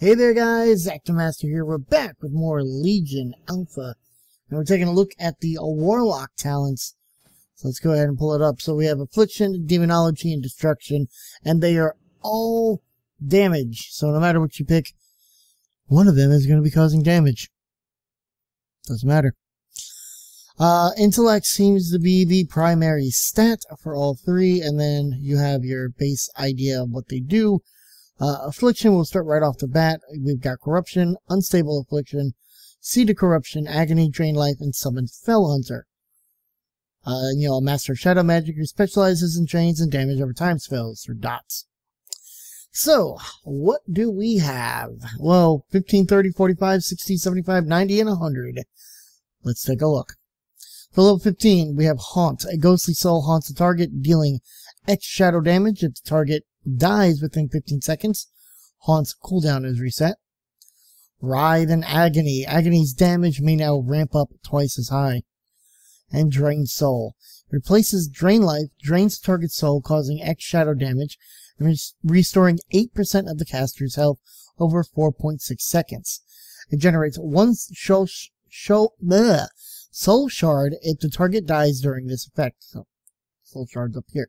Hey there guys, EctoMaster here. We're back with more Legion Alpha. And we're taking a look at the Warlock talents. So let's go ahead and pull it up. So we have Affliction, Demonology, and Destruction. And they are all damage. So no matter what you pick, one of them is going to be causing damage. Doesn't matter. Intellect seems to be the primary stat for all three. And then you have your base idea of what they do. Affliction will start right off the bat. We've got Corruption, Unstable Affliction, Seed of Corruption, Agony, Drain Life, and Summon Fell Hunter. A Master of Shadow Magic who specializes in drains and damage over time spells, or dots. So, what do we have? Well, 15, 30, 45, 60, 75, 90, and 100. Let's take a look. For level 15, we have Haunt. A ghostly soul haunts the target, dealing X shadow damage if the target dies within 15 seconds. Haunt's cooldown is reset. Writhe and Agony. Agony's damage may now ramp up twice as high. And Drain Soul. Replaces Drain Life, drains the target's soul, causing X shadow damage, and restoring 8% of the caster's health over 4.6 seconds. It generates one soul shard if the target dies during this effect. So, soul shards up here.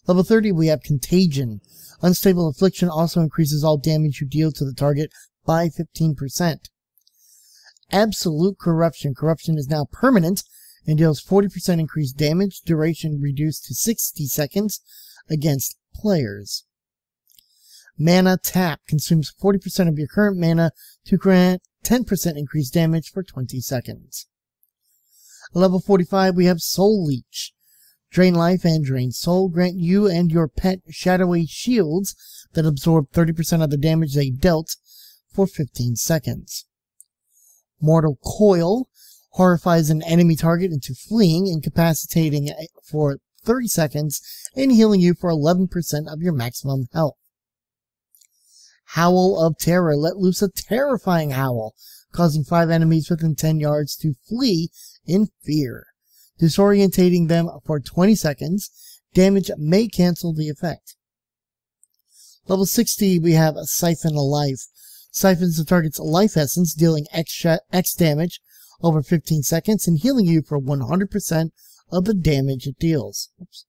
Level 30, we have Contagion. Unstable Affliction also increases all damage you deal to the target by 15%. Absolute Corruption. Corruption is now permanent and deals 40% increased damage, duration reduced to 60 seconds against players. Mana Tap. Consumes 40% of your current mana to grant 10% increased damage for 20 seconds. Level 45, we have Soul Leech. Drain Life and Drain Soul grant you and your pet shadowy shields that absorb 30% of the damage they dealt for 15 seconds. Mortal Coil horrifies an enemy target into fleeing, incapacitating for 30 seconds, and healing you for 11% of your maximum health. Howl of Terror. Let loose a terrifying howl, causing 5 enemies within 10 yards to flee in fear. Disorientating them for 20 seconds. Damage may cancel the effect. Level 60, we have Siphon of Life. Siphons the target's life essence, dealing X damage over 15 seconds and healing you for 100% of the damage it deals. Oops.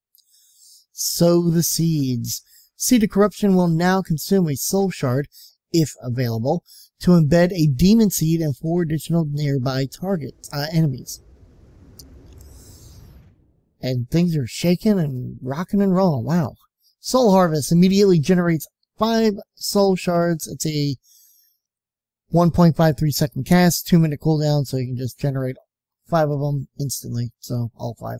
Sow the Seeds. Seed of Corruption will now consume a soul shard, if available, to embed a demon seed in 4 additional nearby enemies. And things are shaking and rocking and rolling. Wow. Soul Harvest immediately generates 5 soul shards. It's a 1.53 second cast, 2-minute cooldown, so you can just generate 5 of them instantly. So, all 5.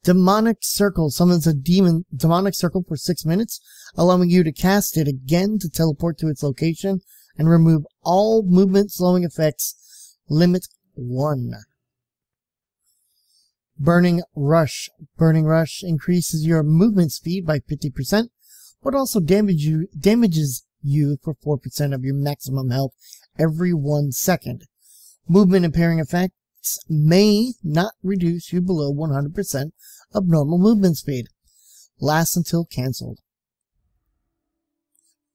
Demonic Circle summons a demonic circle for 6 minutes, allowing you to cast it again to teleport to its location and remove all movement slowing effects. Limit 1. Burning Rush. Burning Rush increases your movement speed by 50%, but also damages you for 4% of your maximum health every 1 second. Movement impairing effects may not reduce you below 100% of normal movement speed. Lasts until cancelled.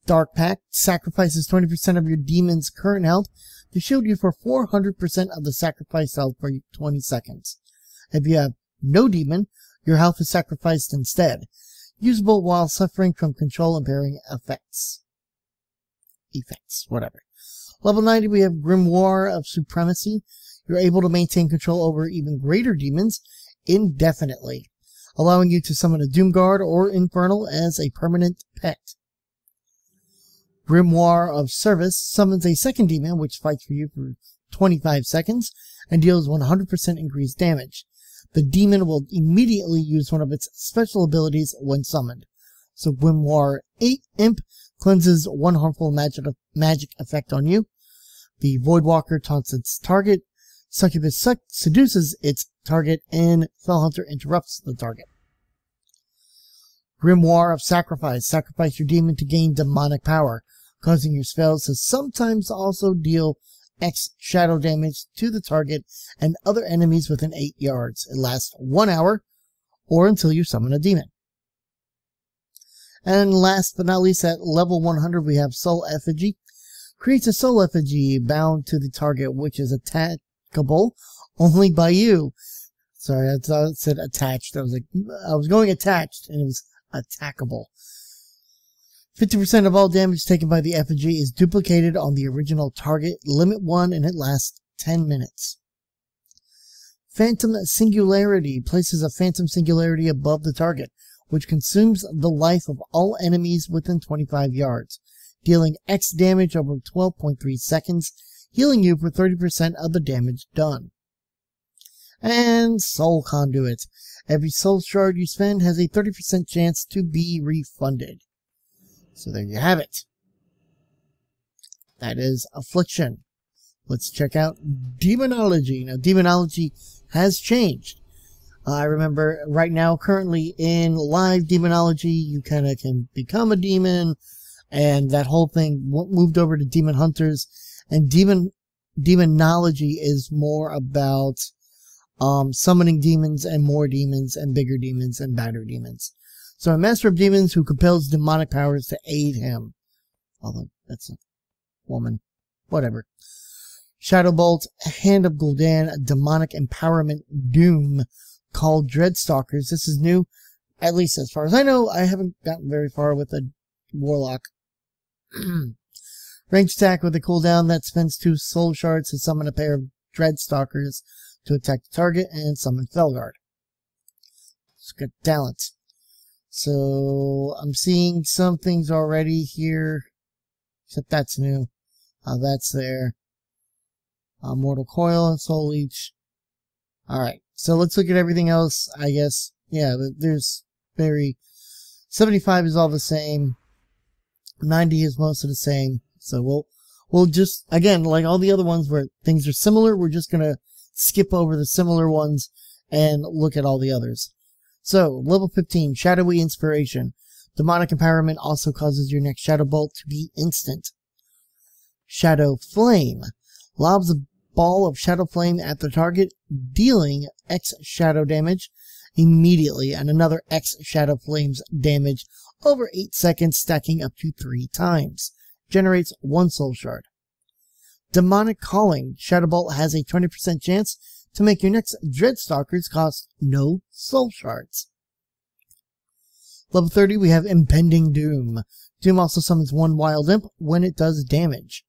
Dark Pact sacrifices 20% of your demon's current health to shield you for 400% of the sacrificed health for 20 seconds. If you have no demon, your health is sacrificed instead. Usable while suffering from control impairing effects. Whatever. Level 90, we have Grimoire of Supremacy. You're able to maintain control over even greater demons indefinitely, allowing you to summon a Doomguard or Infernal as a permanent pet. Grimoire of Service summons a second demon which fights for you for 25 seconds and deals 100% increased damage. The demon will immediately use one of its special abilities when summoned. So Grimoire 8 Imp cleanses 1 harmful magic effect on you. The Voidwalker taunts its target. Succubus seduces its target, and Fellhunter interrupts the target. Grimoire of Sacrifice. Sacrifice your demon to gain demonic power, causing your spells to sometimes also deal X shadow damage to the target and other enemies within 8 yards. It lasts 1 hour or until you summon a demon. And last but not least, at level 100, we have Soul Effigy. Creates a soul effigy bound to the target, which is attackable only by you. Sorry, I thought it said attached. I was going attached, and it was attackable. 50% of all damage taken by the effigy is duplicated on the original target. Limit 1, and it lasts 10 minutes. Phantom Singularity places a Phantom Singularity above the target, which consumes the life of all enemies within 25 yards, dealing X damage over 12.3 seconds, healing you for 30% of the damage done. And Soul Conduit. Every soul shard you spend has a 30% chance to be refunded. So there you have it. That is Affliction. Let's check out Demonology. Now, Demonology has changed. I remember right now, currently in live Demonology, you kind of can become a demon, and that whole thing moved over to Demon Hunters, and Demonology is more about summoning demons and more demons and bigger demons and badder demons. So a master of demons who compels demonic powers to aid him. Although that's a woman. Whatever. Shadowbolt, Hand of Gul'dan, Demonic Empowerment, Doom, called Dreadstalkers. This is new, at least as far as I know. I haven't gotten very far with a Warlock. Ranged attack with a cooldown that spends 2 soul shards to summon a pair of Dreadstalkers to attack the target and summon Felguard. It's good talent. So I'm seeing some things already here, except that's new. That's there. Mortal Coil, Soul Leech. Alright, so let's look at everything else, I guess. Yeah, there's 75 is all the same. 90 is most of the same. So we'll just, again, like all the other ones where things are similar, we're just gonna skip over the similar ones and look at all the others. So, level 15, Shadowy Inspiration. Demonic Empowerment also causes your next Shadow Bolt to be instant. Shadow Flame. Lobs a ball of Shadow Flame at the target, dealing X Shadow damage immediately, and another X Shadow Flames damage over 8 seconds, stacking up to 3 times. Generates 1 Soul Shard. Demonic Calling. Shadow Bolt has a 20% chance to make your next Dreadstalkers cost no Soul Shards. Level 30, we have Impending Doom. Doom also summons 1 Wild Imp when it does damage.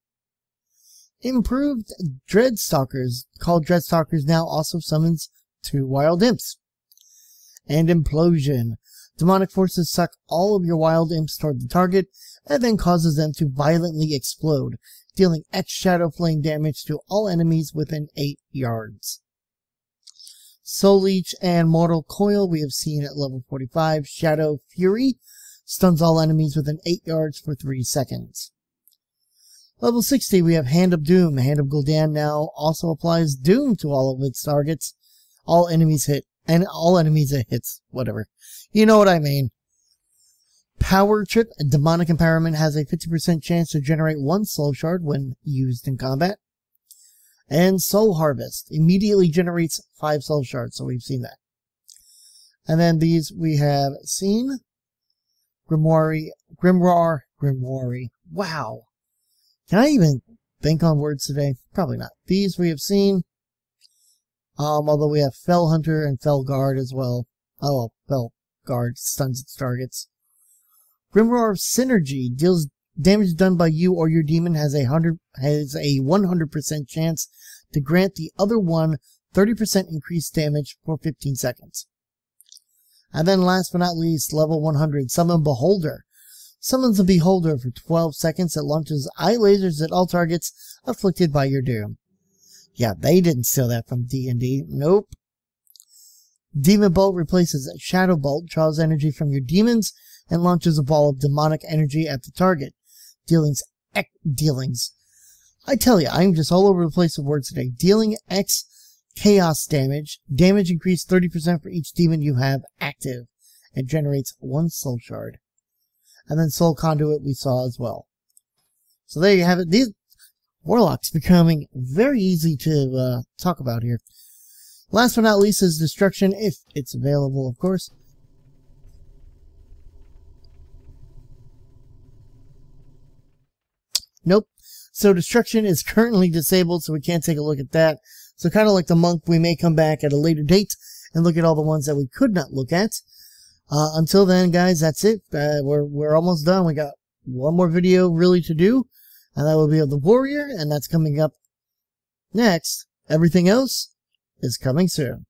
Improved Dreadstalkers. Called Dreadstalkers now also summons 2 Wild Imps. And Implosion. Demonic forces suck all of your Wild Imps toward the target, and then causes them to violently explode, dealing X Shadow Flame damage to all enemies within 8 yards. Soul Leech and Mortal Coil we have seen at level 45. Shadow Fury stuns all enemies within 8 yards for 3 seconds. Level 60 we have Hand of Doom. Hand of Gul'dan now also applies Doom to all of its targets. All enemies hit, and all enemies it hits, whatever. You know what I mean. Power Trip. Demonic Empowerment has a 50% chance to generate 1 Soul Shard when used in combat. And Soul Harvest immediately generates 5 Soul Shards, so we've seen that. And then these we have seen. Grimoire. Wow. Can I even think on words today? Probably not. These we have seen. Although we have Fell Hunter and Fell Guard as well. Oh, Fell Guard stuns its targets. Grimoire Synergy deals damage done by you or your demon has a 100% chance to grant the other one 30% increased damage for 15 seconds. And then last but not least, level 100, Summon Beholder. Summons a Beholder for 12 seconds that launches eye lasers at all targets afflicted by your doom. Yeah, they didn't steal that from D&D. Nope. Demon Bolt replaces Shadow Bolt, draws energy from your demons, and launches a ball of demonic energy at the target. Dealings. I tell you, I'm just all over the place with words today. Dealing X chaos damage. Damage increased 30% for each demon you have active. It generates 1 Soul Shard. And then Soul Conduit we saw as well. So there you have it. These Warlocks becoming very easy to talk about here. Last but not least is Destruction, if it's available, of course. Nope. So destruction is currently disabled, so we can't take a look at that. So kind of like the monk, we may come back at a later date and look at all the ones that we could not look at. Until then, guys, that's it. We're almost done. We got one more video really to do, and that will be of the warrior, and that's coming up next. Everything else is coming soon.